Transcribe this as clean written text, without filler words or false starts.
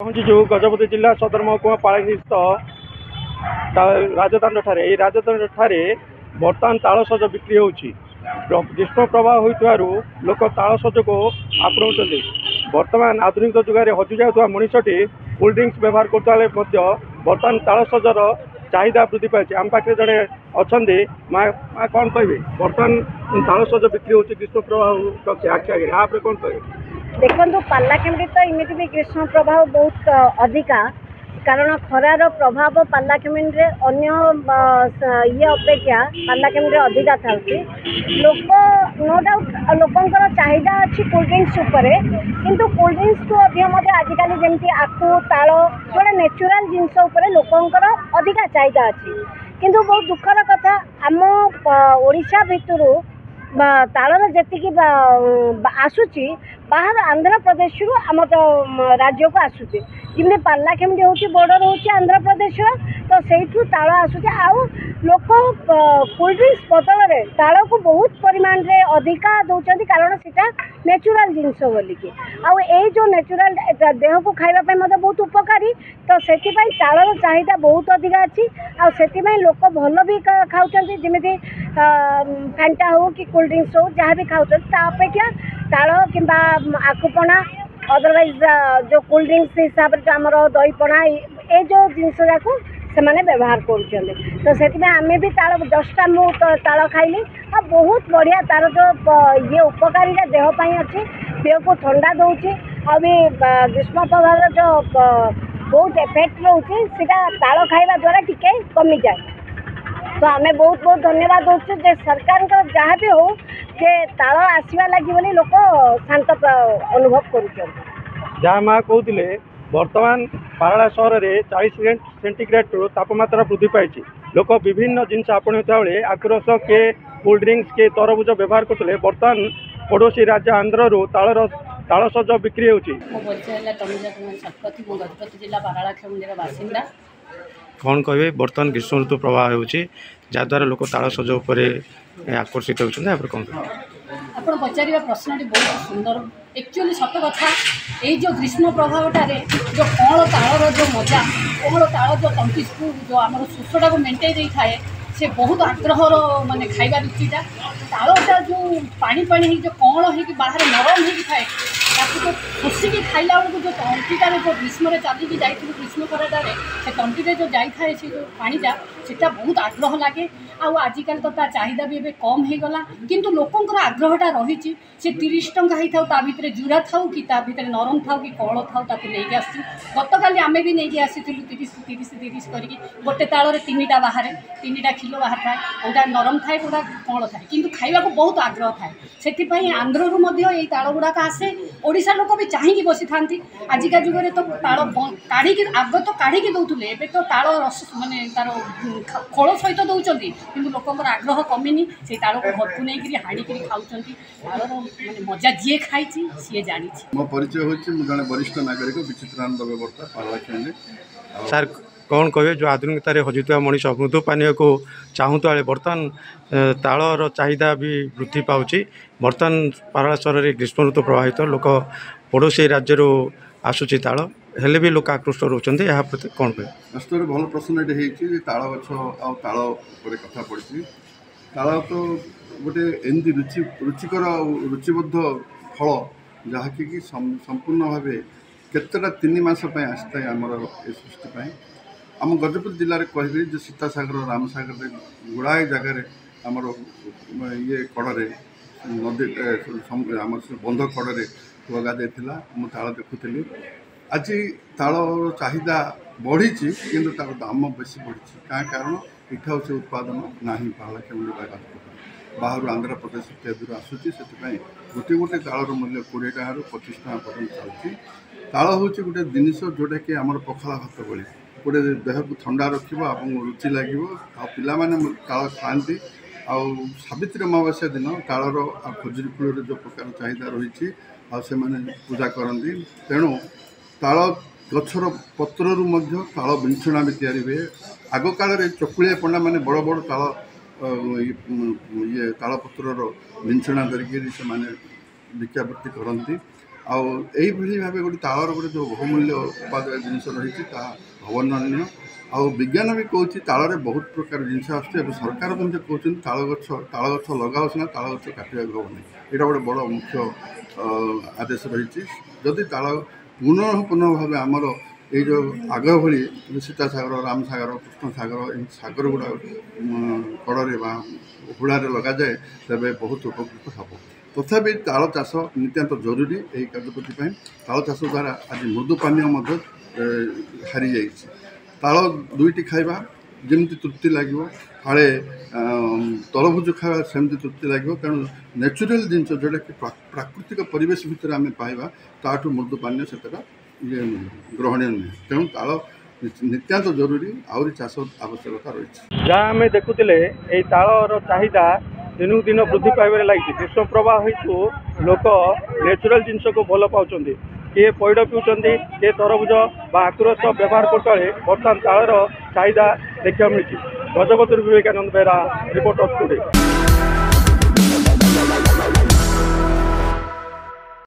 पहुंचीचु गजपति जिला सदर महकुमा पाळीस्थ राजदान ठारे ये राजदान ठारे बर्तमान तालसज बिक्री होउछि। ग्रीष्म प्रवाह होइतवारु लोक तालसज को आपणाउछन्ति। बर्तमान आधुनिक जुगारे हजि जाउथवा मनीषटी कोल्ड ड्रिंक्स व्यवहार करताले मध्य बर्तमान तालसजर चाहिदा वृद्धि पाइछि। आम पाखे जड़े अच्छे माँ कौन कहे बर्तमान तालसज बिक्री होउछि ग्रीष्म प्रवाह आखि आगे आप कौन कहे? देखो पालाखेमुंडी तो इमिति भी ग्रीष्म प्रभाव बहुत अधिका कारण खरार प्रभाव पालाखेमुंडी अन्य ये अपेक्षा पालाखेमुंडी अधिका था। लोक नो डाउट लोकंर चाहिदा अच्छी कोल्ड ड्रिंक्स उपरे किंतु कोल्ड ड्रिंक्स को अधिक आजिकल जमी आखु ताल जोड़ा नेचुराल जिनस लोकंर अधिका चाहिदा अच्छी किंतु बहुत दुखर कथा आम ओडिशा भितर तालर जी आसूची बाहर आंध्र प्रदेश रु आम राज्य को आसूची जमी पालाखेमुंडी हूँ बॉर्डर हूँ आंध्र प्रदेश तो से ताल आसूची आउ लोक कोल्ड ड्रिंक्स बदल में ताल को बहुत परिमाण रे अधिका दौरान कारण से नेचुराल जिनस बोलिकी आई जो नेचुराल देह को खावाई बहुत उपकारी तो से तालर चाहिदा बहुत अधिका अच्छी आई लोक भल भी खाऊँ जमी फैंटा हो कि कोल्ड ड्रिंक्स हो जहाँ भी खाऊँ अपेक्षा ताल कि आखुपणा अदरवाइज जो कोल्ड ड्रिंक्स हिसाब से आमर दहीपणा ये जो जिनस जाक से व्यवहार कर तो से आम भी ताल 10टा मु ताल खाइली बहुत बढ़िया तार जो ये उपकारिता देहपाई अच्छे देह को ठंडा दूसरी भी ग्रीष्म प्रभाव जो बहुत इफेक्ट रोचे ताल खाइबा द्वारा टिके कमी जाए। तो आम बहुत बहुत धन्यवाद दूसरे जे सरकार जहाँ भी हो जे ताल आसवा लगी बोली लोक शांत अनुभव कर माँ कहते बर्तमान पाराला सहर में 40 सेंटीग्रेड तापमात्रा वृद्धि पाई लोक विभिन्न जिनस आपणुता बेले आग्रस के कोल्ड ड्रिंक्स के तरबुज व्यवहार करते बर्तमान पड़ोशी राज्य आंध्र तालसज बिक्री होउछि। गजपति जिला पारालाखेमुंडी बासिंदा कौन कहे बर्तमान ग्रीष्म ऋतु प्रवाह होउछि जद्वारा लोक तालसज उपर आकर्षित होउछन्ते कौन आप पचार प्रश्नटी बहुत सुंदर एक्चुअली सत कथा ये जो ग्रीष्म प्रभावटारे जो कौन तालर जो मजा कौन ताल जो तंटी जो आम शोषटा को मेन्टेन दे थाए से बहुत आग्रहर माने खाइबा रुचिटा तालटा जो पानी पानी जो कौन हो बाहर नरम हो थाए जो खोसिकी खाइला बेलू जो तंटीटार जो ग्रीष्म चलिकी जाइए ग्रीष्म खराटार से तंटी जो जाए से जो पानीटा सेटा बहुत आग्रह लगे आजिकल तो ता चाहिदा भी एबे कम हो गला किंतु लोकंकर आग्रहटा रही से 30 टंका होता ता भितर जुरा थाउ कि ता भितर नरम थाउ कि कौल थाउ ताकू नहीं आसी गतकाली आम भी नहीं आसी 30 करके गोटे ताल 3टा बाहर 3टा खिलो बाहर थाए गोटा नरम थाए गोटा कौल थाए किंतु खाइबा को बहुत आग्रह थाए से आंध्र ये ताल गुड़ाक आसे ओडिशा लोक भी चाहिए बसी था आजिका जुगे तो ताल काढ़ी आग तो काढ़ी दौले एवं तो ताल रस माने तार खोल सहित दौरान किंतु लोकंर आग्रह कमिनी से ताल को घर को नहीं हाणिकी खाऊँ तालर माने मजा जी खाई सी जानी। मो परिचय होछि मु जने वरिष्ठ नागरिक विचित्रानंद व्यवस्था पालाखेमुंडी सर कौन कहे जो आधुनिकतार हजुवा मनीष मृदु पानीय को चाहूता बेले बर्तमान तालर चाहिदा भी वृद्धि पाउछि। बर्तमान पाराला सहर में ग्रीष्म ऋतु प्रभावित लोक पड़ोशी राज्य आसूची ताल हेले भी लोक आकृष्ट रोचंते यहाँ प्रति कौन कहे? वास्तव में भल प्रश्न ये ताल गछ आ ताल कथा पड़ी ताल तो गोटे एमती रुचिकर रुचिबद्ध फल जहाँकि संपूर्ण भाव केतटा 3 मास आसता आमर ए सृष्टि आम गजपति जिले में कह जो सीतासागर रामसागर गुड़ाए जगार आमर ये कड़े नदी आम बंध कड़े लगा मु ताल देखुली आज ताल चाहिदा बढ़ी किंतु तार दाम बेसी बढ़ी क्या कारण इठा से उत्पादन ना पालाखेमुंडी बाहर आंध्र प्रदेश इत्यादि आसूसी से गोटे गोटे तालर मूल्य 20 टଙ୍କା ରୁ 25 ଟଙ୍କା पर्यटन चलती ताल हूँ गोटे जिनस जोटा कि आम पखाला भात भली गोटे देह को ठंडा रखा रुचि लगे पाने ताल खाती सावित्री अमावास्या दिन तालर खजुरी फूल जो प्रकार चाहिदा रही पूजा करती तेणु ताल गछर पत्रु ताल विंछुणा भी तैयारी हुए आग काल चकुलिया पंडा माने बड़ बड़ ताल ये तालपत्र विंछुणा धरिकी से भिक्षावृत्ति करती आईभली भाव गोटे तालर गोटे जो बहुमूल्य उत्पाद जिनस रही अवर्णनीय आउ विज्ञान भी कहूँ ताल बहुत प्रकार जिन सरकार कहते ताल गछ लगाओ सीना ताल गछ काटा हेनी यहाँ गोटे बड़ मुख्य आदेश रही जदि ताल पुनः भाव आमर ये जो आग भली सीता सागर राम सागर कृष्ण सागर सागर गुड़ा कड़े हुड़े लग जाए तेज बहुत उपकृत हम तथापि ताल चाष नितांत जरूरी यही कार्यपति ताल चाष द्वारा आज मृदु पानीय हारी जा ताल दुईटी खाइबा जमी तृप्ति लगे काले तरभुज खावा सेमती तृप्ति लगे तेणु नेचुरल जिनस जोटा कि प्राकृतिक परिवेश भितर आम पाइबा ताठू मृदु पानी से ये ग्रहणीय नुहे तेणु ताल नितांत जरूरी आहरी चाष आवश्यकता रही जहाँ आम देखुले ये तालर चाहिदा दिन दिन वृद्धि पाइबार लगी ग्रीष्म प्रवाह हेतु लोक नेचुरल जिनस को भल पाँच किए पैड़ पिउछन्ति किए तरभुज आकुरस व्यवहार करते बर्तमान तालर चाहिदा देखा मिली गजपति विवेकानंद बेहरा रिपोर्टर टुडे।